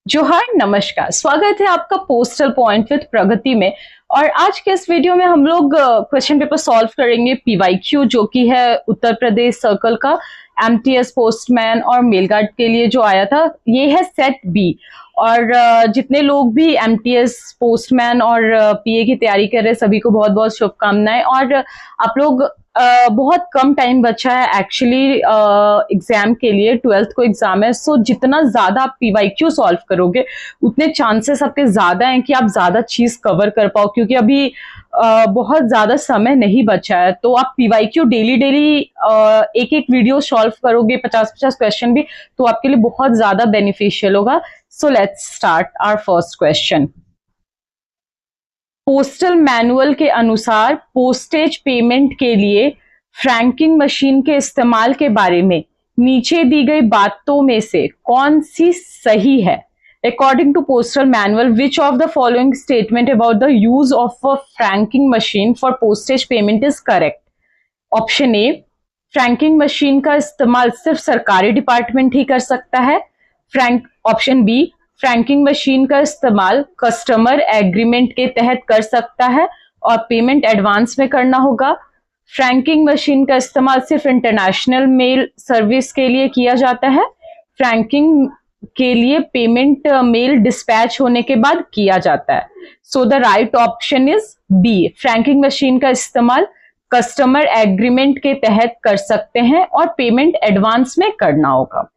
जोहार, नमस्कार। स्वागत है आपका पोस्टल पॉइंट विद प्रगति में। और आज के इस वीडियो में हम लोग क्वेश्चन पेपर सॉल्व करेंगे पीवाईक्यू, जो कि है उत्तर प्रदेश सर्कल का एमटीएस पोस्टमैन और मेलगार्ड के लिए जो आया था। ये है सेट बी। और जितने लोग भी एमटीएस पोस्टमैन और पीए की तैयारी कर रहे हैं सभी को बहुत बहुत शुभकामनाएं। और आप लोग बहुत कम टाइम बचा है एक्चुअली एग्जाम के लिए। 12th को एग्जाम है, सो जितना ज्यादा आप पीवाईक्यू सॉल्व करोगे उतने चांसेस आपके ज्यादा हैं कि आप ज्यादा चीज कवर कर पाओ, क्योंकि अभी बहुत ज्यादा समय नहीं बचा है। तो आप पीवाईक्यू डेली डेली एक एक वीडियो सॉल्व करोगे, 50-50 क्वेश्चन भी, तो आपके लिए बहुत ज्यादा बेनिफिशियल होगा। So let's start our first question. Postal manual के अनुसार पोस्टेज पेमेंट के लिए फ्रैंकिंग मशीन के इस्तेमाल के बारे में नीचे दी गई बातों में से कौन सी सही है? According to postal manual, which of the following statement about the use of a franking machine for postage payment is correct? Option A, franking machine का इस्तेमाल सिर्फ सरकारी डिपार्टमेंट ही कर सकता है। ऑप्शन बी, फ्रैंकिंग मशीन का इस्तेमाल कस्टमर एग्रीमेंट के तहत कर सकता है और पेमेंट एडवांस में करना होगा। फ्रैंकिंग मशीन का इस्तेमाल सिर्फ इंटरनेशनल मेल सर्विस के लिए किया जाता है। फ्रैंकिंग के लिए पेमेंट मेल डिस्पैच होने के बाद किया जाता है। So the right option is B, franking machine का इस्तेमाल कस्टमर एग्रीमेंट के तहत कर सकते हैं और पेमेंट एडवांस में करना होगा।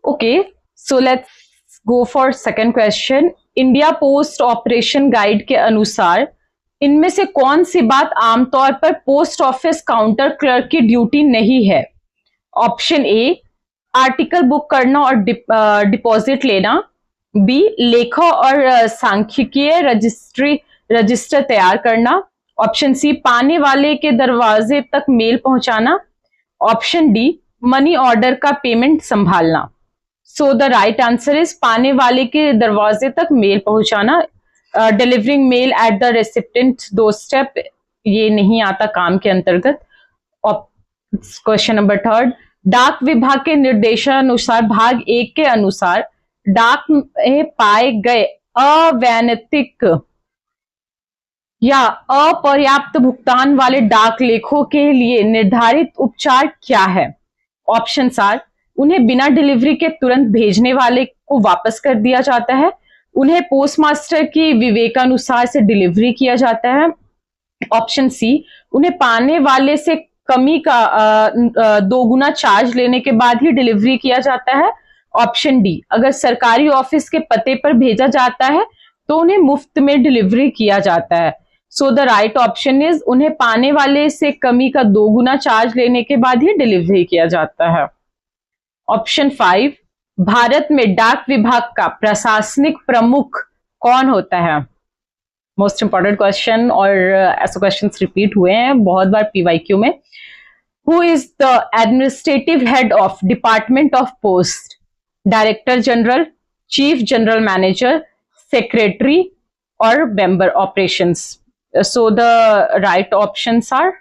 Okay, so let's go for second question. India post operation guide के अनुसार इनमें से कौन सी बात आमतौर पर पोस्ट ऑफिस काउंटर क्लर्क की ड्यूटी नहीं है? ऑप्शन ए, आर्टिकल बुक करना और डिपॉजिट लेना। बी, लेखा और सांख्यिकीय रजिस्टर तैयार करना। ऑप्शन सी, पाने वाले के दरवाजे तक मेल पहुंचाना। ऑप्शन डी, मनी ऑर्डर का पेमेंट संभालना। So the right answer is पाने वाले के दरवाजे तक मेल पहुंचाना। Delivering mail at the recipient doorstep ये नहीं आता काम के अंतर्गत। क्वेश्चन नंबर थर्ड, डाक विभाग के निर्देशानुसार भाग 1 के अनुसार डाक में पाए गए अवैतनिक या अपर्याप्त भुगतान वाले डाक लेखों के लिए निर्धारित उपचार क्या है? ऑप्शंस आर, उन्हें बिना डिलीवरी के तुरंत भेजने वाले को वापस कर दिया जाता है। उन्हें पोस्टमास्टर की विवेकानुसार से डिलीवरी किया जाता है। ऑप्शन सी, उन्हें पाने वाले से कमी का 2 गुना चार्ज लेने के बाद ही डिलीवरी किया जाता है। ऑप्शन डी, अगर सरकारी ऑफिस के पते पर भेजा जाता है तो उन्हें मुफ्त में डिलीवरी किया जाता है। So the right option is, उन्हें पाने वाले से कमी का 2 गुना चार्ज लेने के बाद ही डिलीवरी किया जाता है। ऑप्शन 5, भारत में डाक विभाग का प्रशासनिक प्रमुख कौन होता है? मोस्ट इंपॉर्टेंट क्वेश्चन, और ऐसे क्वेश्चंस रिपीट हुए हैं बहुत बार पीवाईक्यू में। Who is the administrative head of department of post? Director general, chief general manager, secretary और member operations. So the right options are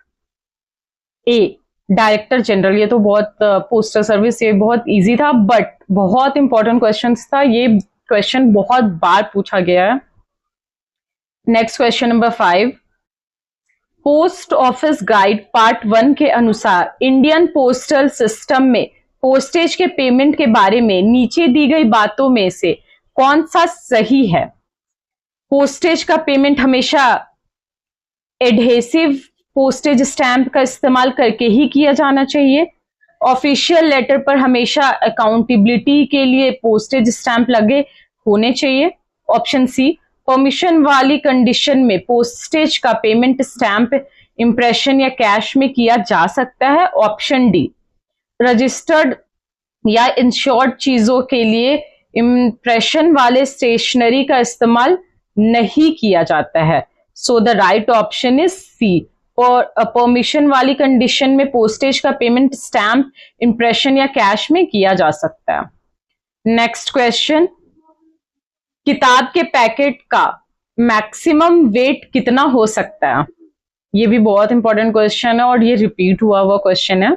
A, director general. ये तो बहुत पोस्टल सर्विस ये बहुत इजी था, बट बहुत इंपॉर्टेंट क्वेश्चन था। ये क्वेश्चन बहुत बार पूछा गया है। Next question number 5, post office guide part 1 के अनुसार इंडियन पोस्टल सिस्टम में पोस्टेज के पेमेंट के बारे में नीचे दी गई बातों में से कौन सा सही है? पोस्टेज का पेमेंट हमेशा एडहेसिव पोस्टेज स्टैंप का इस्तेमाल करके ही किया जाना चाहिए। ऑफिशियल लेटर पर हमेशा अकाउंटेबिलिटी के लिए पोस्टेज स्टैंप लगे होने चाहिए। ऑप्शन सी, परमिशन वाली कंडीशन में पोस्टेज का पेमेंट स्टैंप इंप्रेशन या कैश में किया जा सकता है। ऑप्शन डी, रजिस्टर्ड या इंश्योर्ड चीजों के लिए इंप्रेशन वाले स्टेशनरी का इस्तेमाल नहीं किया जाता है। So the right option is C, और परमिशन वाली कंडीशन में पोस्टेज का पेमेंट स्टैंप, इंप्रेशन या कैश में किया जा सकता है। नेक्स्ट क्वेश्चन, किताब के पैकेट का मैक्सिमम वेट कितना हो सकता है? ये भी बहुत इंपॉर्टेंट क्वेश्चन है और ये रिपीट हुआ क्वेश्चन है।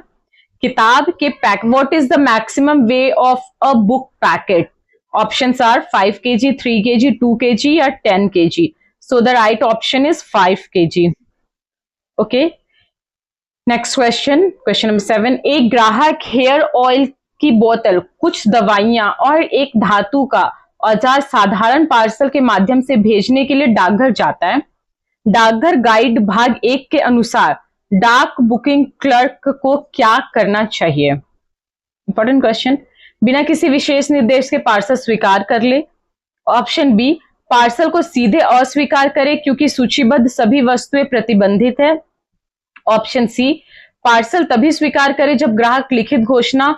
किताब के pack, what is the maximum way of a book packet? Options are 5 kg, 3 kg, 2 kg या 10 kg. So the right option is 5 kg. Okay. Next question number 7. एक ग्राहक हेयर ऑयल की बोतल, कुछ दवाइयां और एक धातु का औजार साधारण पार्सल के माध्यम से भेजने के लिए डाकघर जाता है. डाकघर गाइड भाग 1 के अनुसार डाक बुकिंग क्लर्क को क्या करना चाहिए? Important question. बिना किसी विशेष निर्देश के पार्सल स्वीकार कर ले. ऑप्शन बी, पार्सल को सीधे अस्वीकार करे क्योंकि सूचीबद्ध सभी वस्तुएं प्रतिबंधित है. ऑप्शन सी, पार्सल तभी स्वीकार करे जब ग्राहक लिखित घोषणा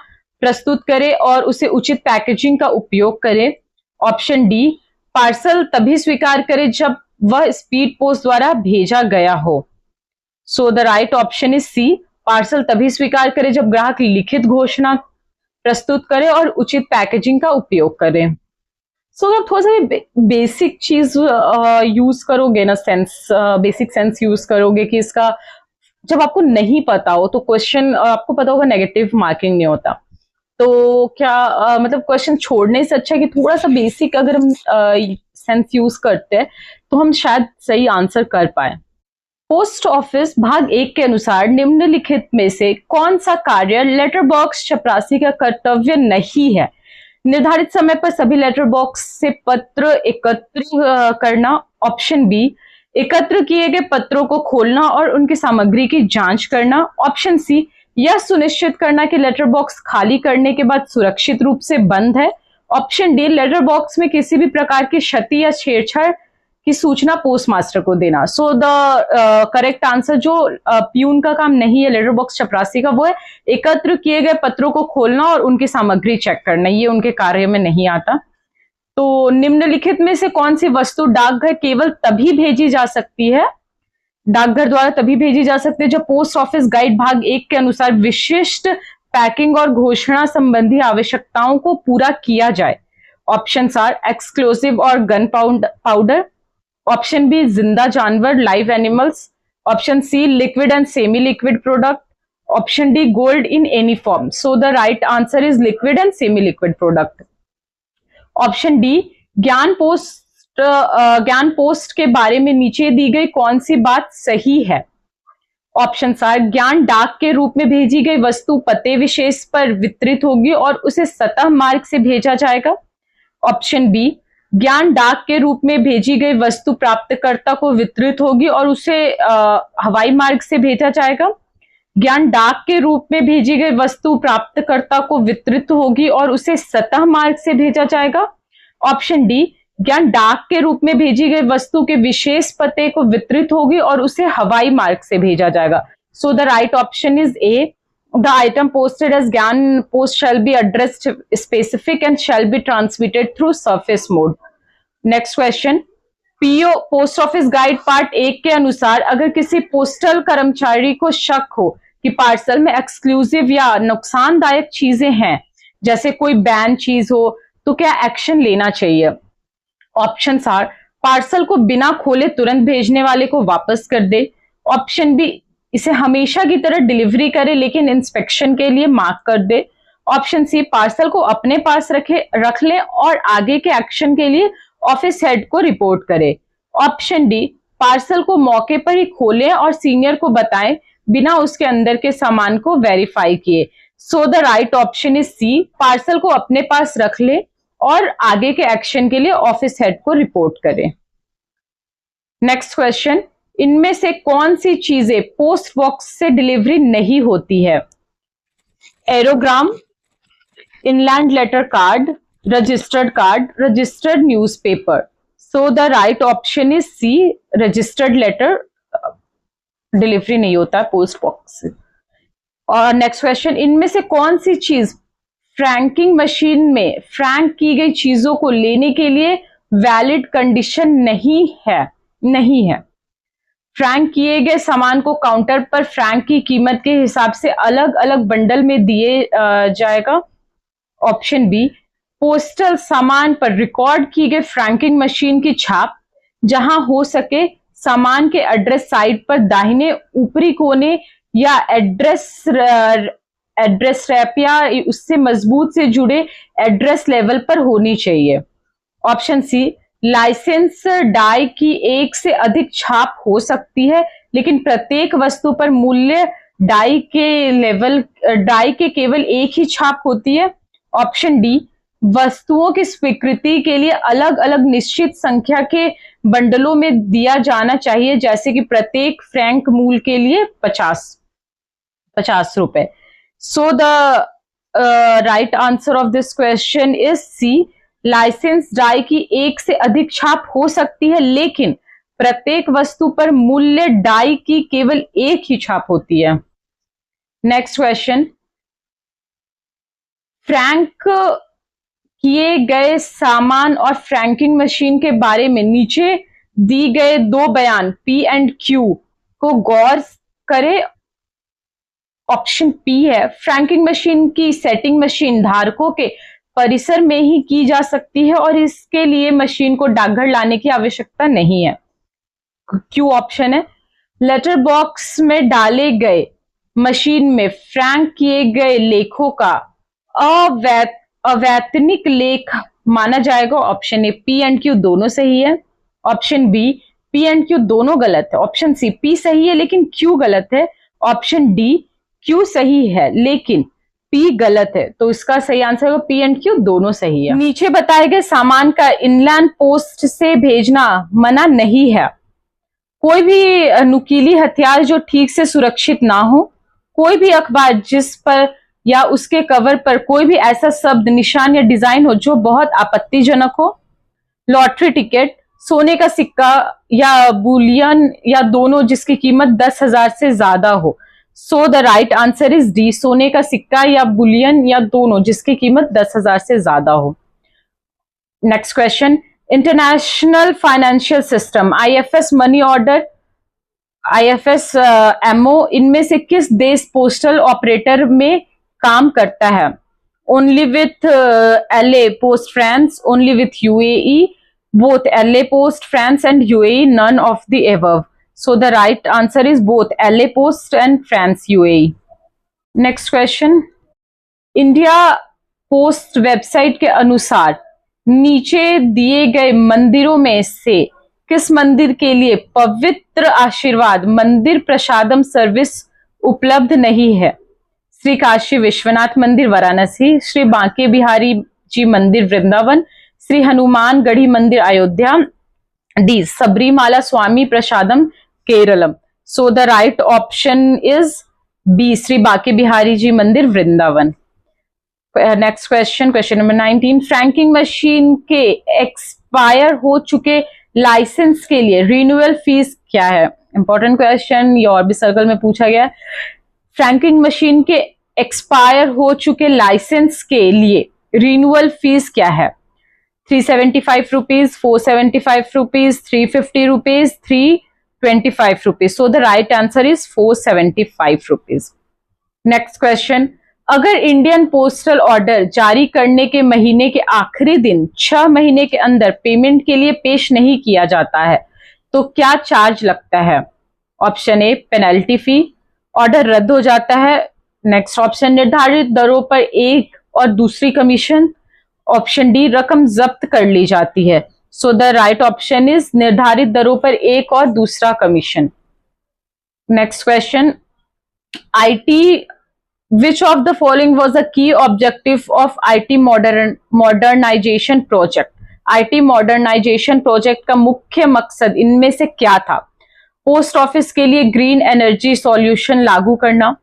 प्रस्तुत करे और उसे उचित पैकेजिंग का उपयोग करे. ऑप्शन डी, पार्सल तभी स्वीकार करे जब वह स्पीड पोस्ट द्वारा भेजा गया हो. So the right option is C, parcel तभी स्वीकार करे जब ग्राहक लिखित घोषणा प्रस्तुत करे और उचित पैकेजिंग का उपयोग करे. सो अगर थोड़ा सा बेसिक चीज यूज करोगे ना, बेसिक सेंस यूज करोगे कि इसका जब आपको नहीं पता हो तो क्वेश्चन आपको पता होगा नेगेटिव मार्किंग नहीं होता. तो क्या मतलब क्वेश्चन छोड़ने से अच्छा है कि थोड़ा सा बेसिक अगर हम सेंस यूज करते हैं तो हम शायद सही आंसर कर पाए. पोस्ट ऑफिस भाग 1 के अनुसार निम्नलिखित में से कौन सा कार्य लेटर बॉक्स चपरासी का कर्तव्य नहीं है? निर्धारित समय पर सभी लेटर बॉक्स से पत्र एकत्र करना. ऑप्शन बी, एकत्र किए गए पत्रों को खोलना और उनकी सामग्री की जांच करना. ऑप्शन सी, यह सुनिश्चित करना कि लेटर बॉक्स खाली करने के बाद सुरक्षित रूप से बंद है. ऑप्शन डी, लेटर बॉक्स में किसी भी प्रकार की क्षति या छेड़छाड़ की सूचना पोस्ट मास्टर को देना. सो द करेक्ट आंसर जो प्यून का काम नहीं है लेटर बॉक्स चपरासी का, वो है एकत्र किए गए पत्रों को खोलना और उनकी सामग्री चेक करना. ये उनके कार्य में नहीं आता. तो निम्नलिखित में से कौन सी वस्तु डाकघर केवल तभी भेजी जा सकती है, डाकघर द्वारा तभी भेजी जा सकती है जब पोस्ट ऑफिस गाइड भाग 1 के अनुसार विशिष्ट पैकिंग और घोषणा संबंधी आवश्यकताओं को पूरा किया जाए? ऑप्शंस आर एक्सक्लूसिव और गन पाउडर. ऑप्शन बी, जिंदा जानवर live animals. Option C, liquid and semi liquid product. Option D, gold in any form. So the right answer is liquid and semi liquid product. Option D, ज्ञान post के बारे में नीचे दी गई कौन सी बात सही है? ऑप्शन आर, ज्ञान डाक के रूप में भेजी गई वस्तु पते विशेष पर वितरित होगी और उसे सतह मार्ग से भेजा जाएगा. ऑप्शन बी, ज्ञान डाक के रूप में भेजी गई वस्तु प्राप्तकर्ता को वितरित होगी और उसे हवाई मार्ग से भेजा जाएगा. ज्ञान डाक के रूप में भेजी गई वस्तु प्राप्तकर्ता को वितरित होगी और उसे सतह मार्ग से भेजा जाएगा. ऑप्शन डी, ज्ञान डाक के रूप में भेजी गई वस्तु के विशेष पते को वितरित होगी और उसे हवाई मार्ग से भेजा जाएगा. So the right option is A, the item posted as Gyan post shall be addressed specific and shall be transmitted through surface mode. Next question. PO post office guide part 1 के अनुसार अगर किसी पोस्टल कर्मचारी को शक हो कि पार्सल में एक्सक्लूसिव या नुकसानदायक चीजें हैं, जैसे कोई बैन चीज हो, तो क्या एक्शन लेना चाहिए? ऑप्शंस आर, पार्सल को बिना खोले तुरंत भेजने वाले को वापस कर दे. ऑप्शन बी, इसे हमेशा की तरह डिलीवरी करे लेकिन इंस्पेक्शन के लिए मार्क कर दे. ऑप्शन सी, पार्सल को अपने पास रख ले और आगे के एक्शन के लिए ऑफिस हेड को रिपोर्ट करे. ऑप्शन डी, पार्सल को मौके पर ही खोलें और सीनियर को बताएं बिना उसके अंदर के सामान को वेरीफाई किए. So the right option is C, parcel को अपने पास रख ले और आगे के एक्शन के लिए ऑफिस हेड को रिपोर्ट करें. Next question. इनमें से कौन सी चीजें पोस्ट बॉक्स से डिलीवरी नहीं होती है? Aerogram, inland letter card, registered newspaper. So the right option is C, registered letter delivery नहीं होता है पोस्ट बॉक्स से. और नेक्स्ट क्वेश्चन. इनमें से कौन सी चीज फ्रैंकिंग मशीन में फ्रैंक की गई चीजों को लेने के लिए वैलिड कंडीशन नहीं है? फ्रैंक किए गए सामान को काउंटर पर फ्रैंक की कीमत के हिसाब से अलग अलग बंडल में दिए जाएगा. ऑप्शन बी, पोस्टल सामान पर रिकॉर्ड की गई फ्रैंकिंग मशीन की छाप, जहां हो सके सामान के एड्रेस साइड पर दाहिने ऊपरी कोने या एड्रेस एड्रेस रैप या उससे मजबूत से जुड़े एड्रेस लेवल पर होनी चाहिए। ऑप्शन सी, लाइसेंस डाई की एक से अधिक छाप हो सकती है लेकिन प्रत्येक वस्तु पर मूल्य डाई के केवल एक ही छाप होती है। ऑप्शन डी, वस्तुओं की स्वीकृति के लिए अलग अलग निश्चित संख्या के बंडलों में दिया जाना चाहिए, जैसे कि प्रत्येक फ्रैंक मूल के लिए 50 रुपए। So the right answer of this question is C, license die की एक से अधिक छाप हो सकती है लेकिन प्रत्येक वस्तु पर मूल्य डाई की केवल एक ही छाप होती है। नेक्स्ट क्वेश्चन, फ्रैंक किए गए सामान और फ्रैंकिंग मशीन के बारे में नीचे दी गए दो बयान पी एंड क्यू को गौर करें। ऑप्शन पी है, फ्रैंकिंग मशीन की सेटिंग मशीन धारकों के परिसर में ही की जा सकती है और इसके लिए मशीन को डाकघर लाने की आवश्यकता नहीं है। क्यू ऑप्शन है, लेटर बॉक्स में डाले गए मशीन में फ्रैंक किए गए लेखों का अवैतनिक लेख माना जाएगा। Option A, P and Q दोनों सही है। Option B, P and Q दोनों गलत है। ऑप्शन सी, पी सही है लेकिन क्यू गलत है। ऑप्शन डी, क्यू सही है लेकिन पी गलत है। तो इसका सही आंसर होगा पी एंड क्यू दोनों सही है। नीचे बताए गए सामान का इनलैंड पोस्ट से भेजना मना नहीं है। कोई भी नुकीली हथियार जो ठीक से सुरक्षित ना हो, कोई भी अखबार जिस पर या उसके कवर पर कोई भी ऐसा शब्द, निशान या डिजाइन हो जो बहुत आपत्तिजनक हो, लॉटरी टिकट, सोने का सिक्का या बुलियन या दोनों जिसकी कीमत 10,000 से ज्यादा हो। So the right answer is D, सोने का सिक्का या बुलियन या दोनों जिसकी कीमत 10,000 से ज्यादा हो। Next question, international financial system IFS money order, IFS MO, इनमें से किस देश पोस्टल ऑपरेटर में काम करता है? Only with LA post France, only with UAE, both LA post France and UAE, none of the above. So the right answer is both LA Post and France UAE. Next question, India post website के अनुसार नीचे दिए गए मंदिरों में से किस मंदिर के लिए पवित्र आशीर्वाद मंदिर प्रसादम सर्विस उपलब्ध नहीं है? श्री काशी विश्वनाथ मंदिर वाराणसी, श्री बांके बिहारी जी मंदिर वृंदावन, श्री हनुमान गढ़ी मंदिर Ayodhya, D Sabarimala Swami Prasadam Keralam. So the right option is B, Shri Banke Bihari ji मंदिर Vrindavan. Next question, question number 19, franking machine के एक्सपायर हो चुके लाइसेंस के लिए रिन्यूअल फीस क्या है? इंपॉर्टेंट क्वेश्चन, ये और भी सर्कल में पूछा गया। फ्रैंकिंग मशीन के एक्सपायर हो चुके लाइसेंस के लिए रिन्यूअल फीस क्या है? 375 rupees, 475 rupees, 350 rupees, 325 rupees. So the right answer is 475 rupees. Next question, अगर इंडियन पोस्टल ऑर्डर जारी करने के महीने के आखिरी दिन 6 महीने के अंदर पेमेंट के लिए पेश नहीं किया जाता है तो क्या चार्ज लगता है? Option A, penalty fee, order रद्द हो जाता है। नेक्स्ट ऑप्शन, निर्धारित दरों पर एक और दूसरी कमीशन। ऑप्शन डी, रकम जब्त कर ली जाती है। So the right option is निर्धारित दरों पर एक और दूसरा commission. Next question, IT, which of the following was the key objective of IT modernization project? IT modernization project का मुख्य मकसद इनमें से क्या था? पोस्ट ऑफिस के लिए ग्रीन एनर्जी सॉल्यूशन लागू करना,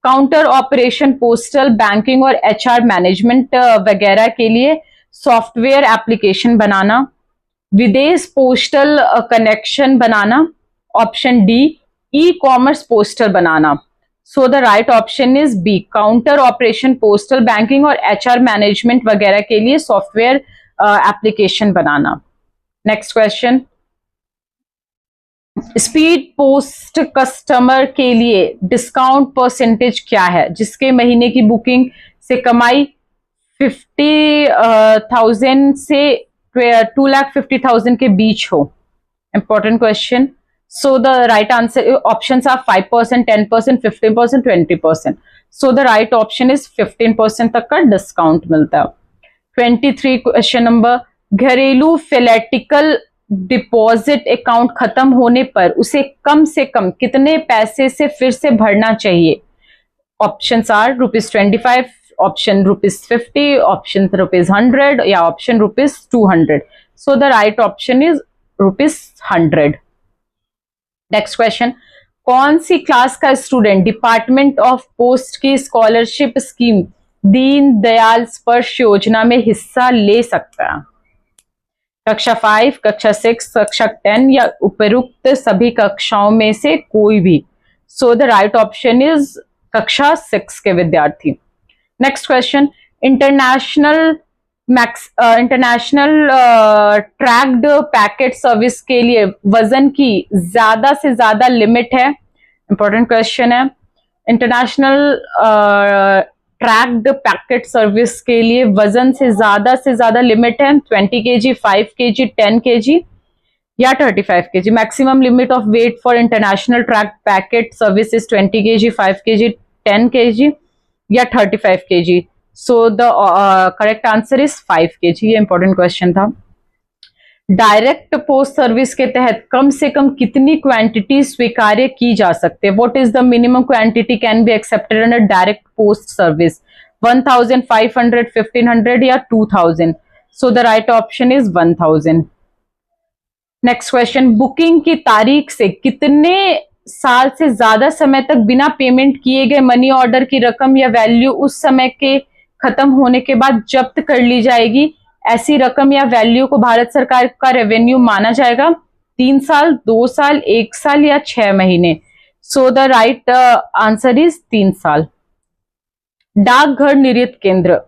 काउंटर ऑपरेशन पोस्टल बैंकिंग और एचआर मैनेजमेंट वगैरह के लिए सॉफ्टवेयर एप्लीकेशन बनाना, विदेश पोस्टल कनेक्शन बनाना। Option D, e commerce postal बनाना। So the right option is B, counter operation postal banking और एचआर मैनेजमेंट वगैरह के लिए सॉफ्टवेयर एप्लीकेशन बनाना। Next question, speed post customer के लिए डिस्काउंट परसेंटेज क्या है जिसके महीने की बुकिंग से कमाई 50,000 से 2,50,000 के बीच हो? Important question. So the right answer options are 5%, 10%, 15%, 20%. So the right option is 15% तक का डिस्काउंट मिलता है. 23 क्वेश्चन नंबर, घरेलू फिलेटिकल डिपॉजिट अकाउंट खत्म होने पर उसे कम से कम कितने पैसे से फिर से भरना चाहिए? ऑप्शंस आर ₹25, ऑप्शन ₹50, ऑप्शन ₹100 या option ₹200. So the right option is ₹100. Next question, कौन सी क्लास का स्टूडेंट डिपार्टमेंट ऑफ पोस्ट की स्कॉलरशिप स्कीम दीन दयाल स्पर्श योजना में हिस्सा ले सकता है? कक्षा 5, कक्षा 6, कक्षा 10 या उपरोक्त सभी कक्षाओं में से कोई भी. सो द राइट ऑप्शन इज कक्षा 6 के विद्यार्थी. Next question, international tracked packet service के लिए वजन की ज्यादा से ज्यादा लिमिट है? इंपॉर्टेंट क्वेश्चन है. इंटरनेशनल ट्रैक्ड पैकेट सर्विस के लिए वजन से ज्यादा लिमिट है 20 kg, 5 kg, 10 kg या 35 kg. Maximum limit of weight for international tracked packet service is 20 kg, 5 kg, 10 kg या 35 kg. So the correct answer is 5 kg. ये इंपॉर्टेंट क्वेश्चन था. डायरेक्ट पोस्ट सर्विस के तहत कम से कम कितनी क्वांटिटी स्वीकार्य की जा सकती है? What is the minimum quantity can be accepted under direct post service? 1000, 500, 1500 या 2000. सो the right option is 1000. Next question, booking की तारीख से कितने साल से ज्यादा समय तक बिना पेमेंट किए गए मनी ऑर्डर की रकम या वैल्यू उस समय के खत्म होने के बाद जब्त कर ली जाएगी? ऐसी रकम या वैल्यू को भारत सरकार का रेवेन्यू माना जाएगा? 3 साल, 2 साल, 1 साल या 6 महीने. सो द राइट आंसर इज 3 साल. डाकघर निर्यात केंद्र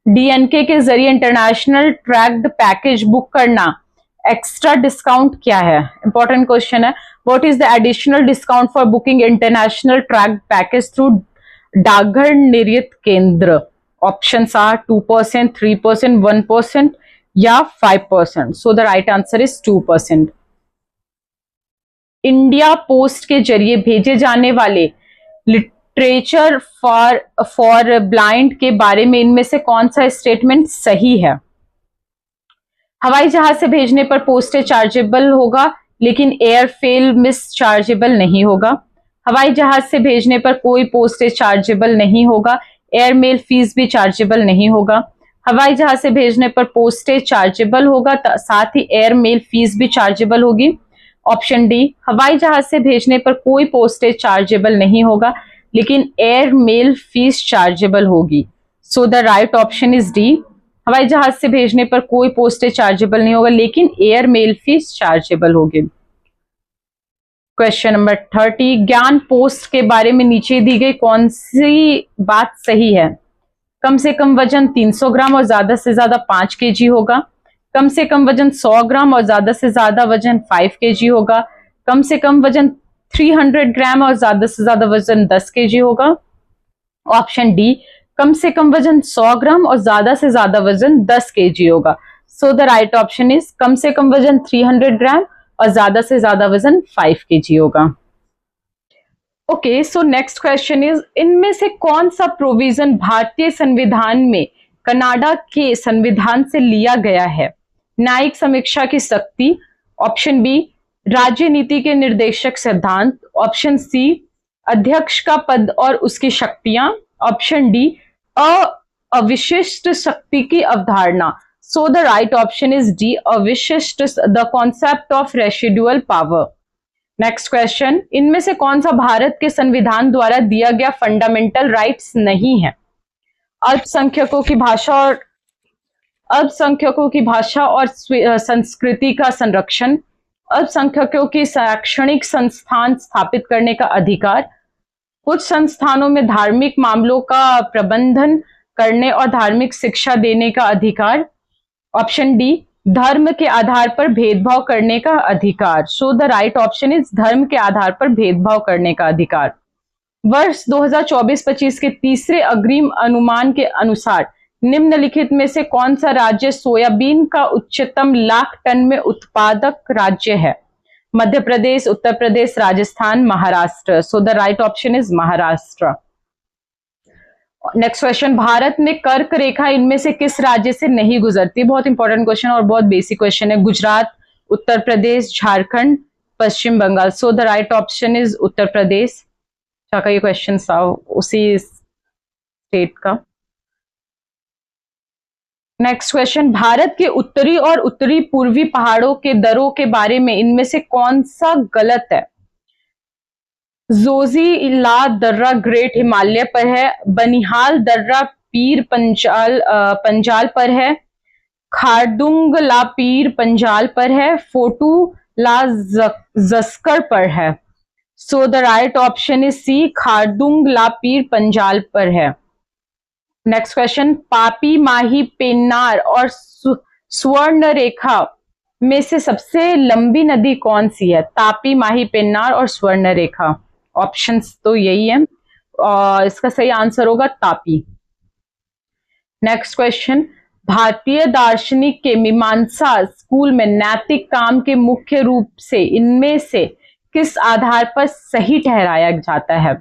डीएनके के जरिए इंटरनेशनल ट्रैक्ड पैकेज बुक करना एक्स्ट्रा डिस्काउंट क्या है? इंपॉर्टेंट क्वेश्चन है. What is the additional discount for booking international tracked package through डाकघर निर्यात केंद्र? Options are 2%, 3%, 1% या 5%. So the right answer is 2%. India post के जरिए भेजे जाने वाले लिटरेचर फॉर ब्लाइंड के बारे में इनमें से कौन सा स्टेटमेंट सही है? हवाई जहाज से भेजने पर पोस्टेज चार्जेबल होगा लेकिन एयरफेल मिस चार्जेबल नहीं होगा. हवाई जहाज से भेजने पर कोई पोस्टेज चार्जेबल नहीं होगा. एयरमेल फीस भी चार्जेबल नहीं होगा. हवाई जहाज से भेजने पर पोस्टेज चार्जेबल होगा, साथ ही एयरमेल फीस भी चार्जेबल होगी. ऑप्शन डी, हवाई जहाज से भेजने पर कोई पोस्टेज चार्जेबल नहीं होगा लेकिन एयरमेल फीस चार्जेबल होगी. सो the right option is D, हवाई जहाज से भेजने पर कोई पोस्टेज चार्जेबल नहीं होगा लेकिन एयरमेल फीस चार्जेबल होगी. क्वेश्चन नंबर 30, ज्ञान पोस्ट के बारे में नीचे दी गई कौन सी बात सही है? कम से कम वजन 300 ग्राम और ज्यादा से ज्यादा 5 kg होगा. कम से कम वजन 100 ग्राम और ज्यादा से ज्यादा वजन 5 kg होगा. कम से कम वजन 300 ग्राम और ज्यादा से ज्यादा वजन 10 kg होगा. ऑप्शन डी, कम से कम वजन 100 ग्राम और ज्यादा से ज्यादा वजन 10 kg होगा. सो the right option is come से कम वजन 300 ग्राम और ज्यादा से ज्यादा वजन 5 kg होगा. Okay, so next question is, इनमें से कौन सा प्रोविजन भारतीय संविधान में कनाडा के संविधान से लिया गया है? न्यायिक समीक्षा की शक्ति. ऑप्शन बी, राज्य नीति के निर्देशक सिद्धांत. ऑप्शन सी, अध्यक्ष का पद और उसकी शक्तियां. ऑप्शन डी, अविशिष्ट शक्ति की अवधारणा. So the right option is D, अविशिष्ट, the concept of residual power. Next question, इनमें से कौन सा भारत के संविधान द्वारा दिया गया फंडामेंटल राइट्स नहीं है? अल्पसंख्यकों की भाषा और संस्कृति का संरक्षण, अल्पसंख्यकों की शैक्षणिक संस्थान स्थापित करने का अधिकार, कुछ संस्थानों में धार्मिक मामलों का प्रबंधन करने और धार्मिक शिक्षा देने का अधिकार. ऑप्शन डी, धर्म के आधार पर भेदभाव करने का अधिकार. सो द राइट ऑप्शन इज धर्म के आधार पर भेदभाव करने का अधिकार. वर्ष 2024-25 के तीसरे अग्रिम अनुमान के अनुसार निम्नलिखित में से कौन सा राज्य सोयाबीन का उच्चतम लाख टन में उत्पादक राज्य है? Madhya Pradesh, Uttar Pradesh, Rajasthan, Maharashtra. So the right option is Maharashtra. Next question, Bharat में कर्क रेखा इनमें से किस राज्य से नहीं गुजरती? बहुत इंपॉर्टेंट क्वेश्चन और बहुत बेसिक क्वेश्चन है। Gujarat, Uttar Pradesh, Jharkhand, Paschim Bangal. So the right option is Uttar Pradesh. का ये क्वेश्चन था उसी स्टेट का। नेक्स्ट क्वेश्चन, भारत के उत्तरी और उत्तरी पूर्वी पहाड़ों के दर्रों के बारे में इनमें से कौन सा गलत है? जोजिला दर्रा ग्रेट हिमालय पर है, बनिहाल दर्रा पीर पंजाल पर है, खारदुंग ला पीर पंजाल पर है, फोटू ला जस्कर पर है। So the right option is C, Khardung La Pir Panjal पर है। नेक्स्ट क्वेश्चन, पापी माही पेन्नार और स्वर्ण रेखा में से सबसे लंबी नदी कौन सी है? तापी, माही पेन्नार और स्वर्ण रेखा। ऑप्शंस तो यही है और इसका सही आंसर होगा तापी। नेक्स्ट क्वेश्चन, भारतीय दार्शनिक के मीमांसा स्कूल में नैतिक काम के मुख्य रूप से इनमें से किस आधार पर सही ठहराया जाता है?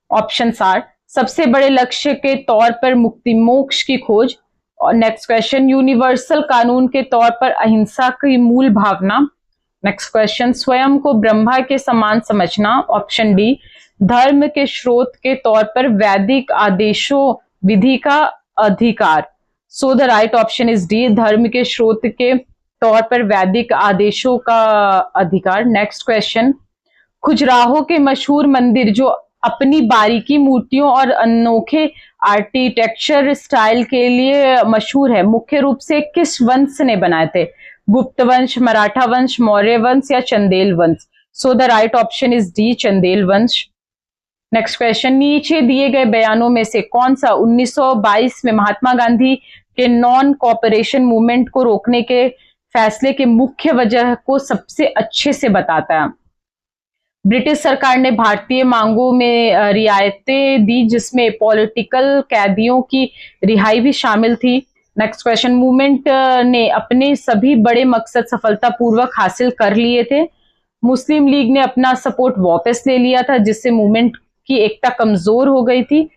ऑप्शंस आर, सबसे बड़े लक्ष्य के तौर पर मुक्ति मोक्ष की खोज। और नेक्स्ट क्वेश्चन, यूनिवर्सल कानून के तौर पर अहिंसा की मूल भावना। नेक्स्ट क्वेश्चन, स्वयं को ब्रह्मा के समान समझना। ऑप्शन डी, धर्म के स्रोत के तौर पर वैदिक आदेशों विधि का अधिकार। सो the right option is D, धर्म के स्रोत के तौर पर वैदिक आदेशों का अधिकार। नेक्स्ट क्वेश्चन, खजुराहो के मशहूर मंदिर जो अपनी बारीकी मूर्तियों और अनोखे आर्किटेक्चर स्टाइल के लिए मशहूर है, मुख्य रूप से किस वंश ने बनाए थे? गुप्त वंश, मराठा वंश, मौर्य वंश या चंदेल वंश। So the right option is D, Chandel वंश। नेक्स्ट क्वेश्चन, नीचे दिए गए बयानों में से कौन सा 1922 में महात्मा गांधी के नॉन कॉपरेशन मूवमेंट को रोकने के फैसले के मुख्य वजह को सबसे अच्छे से बताता है? ब्रिटिश सरकार ने भारतीय मांगों में रियायतें दी जिसमें पॉलिटिकल कैदियों की रिहाई भी शामिल थी। नेक्स्ट क्वेश्चन, मूवमेंट ने अपने सभी बड़े मकसद सफलतापूर्वक हासिल कर लिए थे। मुस्लिम लीग ने अपना सपोर्ट वापस ले लिया था जिससे मूवमेंट की एकता कमजोर हो गई थी।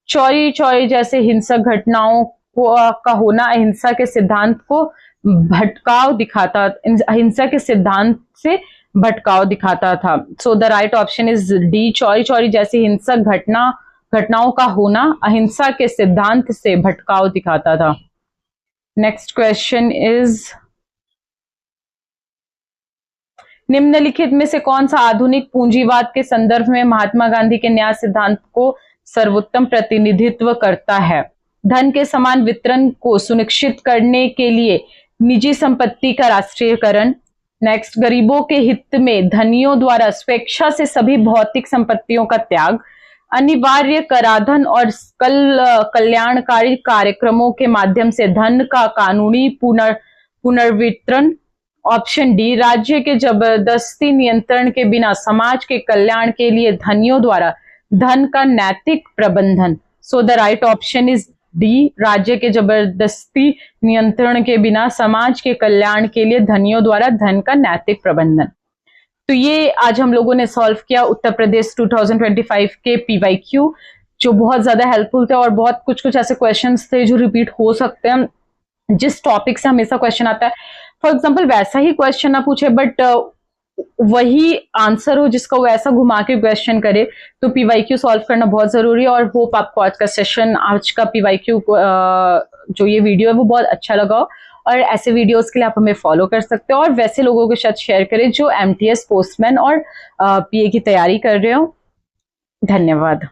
चौरी चौरी जैसे हिंसक घटनाओं का होना अहिंसा के सिद्धांत को भटकाव दिखाता, अहिंसा के सिद्धांत से भटकाव दिखाता था। सो the right option is D, Chauri Chauri जैसी हिंसक घटनाओं का होना अहिंसा के सिद्धांत से भटकाव दिखाता था। नेक्स्ट क्वेश्चन इज, निम्नलिखित में से कौन सा आधुनिक पूंजीवाद के संदर्भ में महात्मा गांधी के न्याय सिद्धांत को सर्वोत्तम प्रतिनिधित्व करता है? धन के समान वितरण को सुनिश्चित करने के लिए निजी संपत्ति का राष्ट्रीयकरण। नेक्स्ट, गरीबों के हित में धनियों द्वारा स्वेच्छा से सभी भौतिक संपत्तियों का त्याग। अनिवार्य कराधान और कल्याणकारी कार्यक्रमों के माध्यम से धन का कानूनी पुनर्वितरण। ऑप्शन डी, राज्य के जबरदस्ती नियंत्रण के बिना समाज के कल्याण के लिए धनियों द्वारा धन का नैतिक प्रबंधन। सो the right option is D, राज्य के जबरदस्ती नियंत्रण के बिना समाज के कल्याण के लिए धनियों द्वारा धन का नैतिक प्रबंधन। तो ये आज हम लोगों ने सॉल्व किया उत्तर प्रदेश 2025 के PYQ, जो बहुत ज्यादा हेल्पफुल थे और बहुत कुछ ऐसे क्वेश्चंस थे जो रिपीट हो सकते हैं। जिस टॉपिक से हमेशा क्वेश्चन आता है, फॉर एग्जाम्पल वैसा ही क्वेश्चन ना पूछे बट वही आंसर हो जिसका वो ऐसा घुमा के क्वेश्चन करे, तो PYQ सॉल्व करना बहुत जरूरी है। और होप आपको आज का सेशन, आज का PYQ जो ये वीडियो है वो बहुत अच्छा लगा हो। और ऐसे वीडियोस के लिए आप हमें फॉलो कर सकते हो और वैसे लोगों के साथ शेयर करें जो MTS पोस्टमैन और PA की तैयारी कर रहे हो। धन्यवाद।